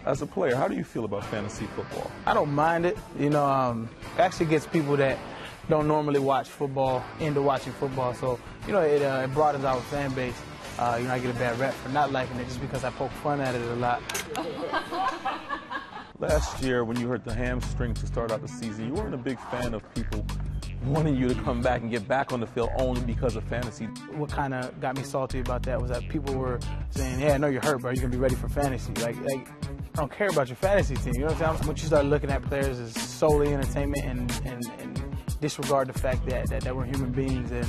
As a player, how do you feel about fantasy football? I don't mind it. It actually gets people that don't normally watch football into watching football. So, it broadens our fan base. I get a bad rep for not liking it just because I poke fun at it a lot. Last year, when you hurt the hamstring to start out the season, you weren't a big fan of people wanting you to come back and get back on the field only because of fantasy. What kind of got me salty about that was that people were saying, "Yeah, I know you're hurt, bro. You're going to be ready for fantasy." Like, I don't care about your fantasy team. You know what I'm saying? Once you start looking at players as solely entertainment and disregard the fact that we're human beings, and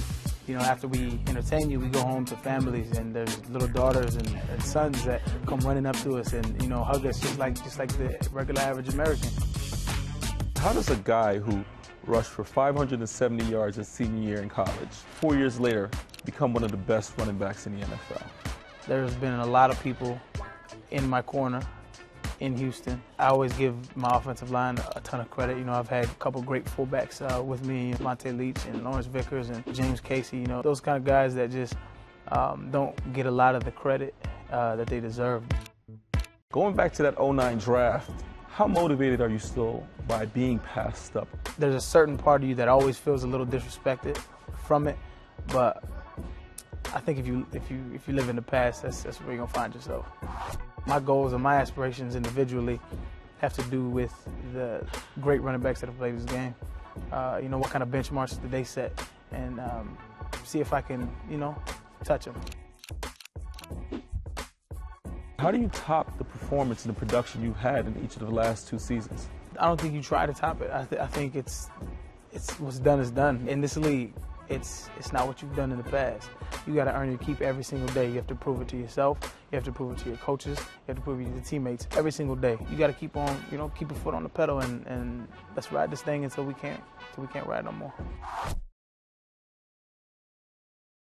after we entertain you, we go home to families, and there's little daughters and sons that come running up to us and hug us just like the regular average American. How does a guy who rushed for 570 yards his senior year in college, 4 years later, become one of the best running backs in the NFL? There's been a lot of people in my corner in Houston. I always give my offensive line a ton of credit. I've had a couple great fullbacks with me, Monte Leach and Lawrence Vickers and James Casey. Those kind of guys that just don't get a lot of the credit that they deserve. Going back to that '09 draft, how motivated are you still by being passed up? There's a certain part of you that always feels a little disrespected from it, but I think if you live in the past, that's where you're gonna find yourself. My goals and my aspirations individually have to do with the great running backs that have played this game. What kind of benchmarks did they set, and see if I can, touch them. How do you top the performance and the production you've had in each of the last 2 seasons? I don't think you try to top it. I think it's what's done is done. In this league, it's not what you've done in the past. You got to earn your keep every single day. You have to prove it to yourself. You have to prove it to your coaches. You have to prove it to your teammates every single day. You got to keep on, keep your foot on the pedal and let's ride this thing until we can't ride no more.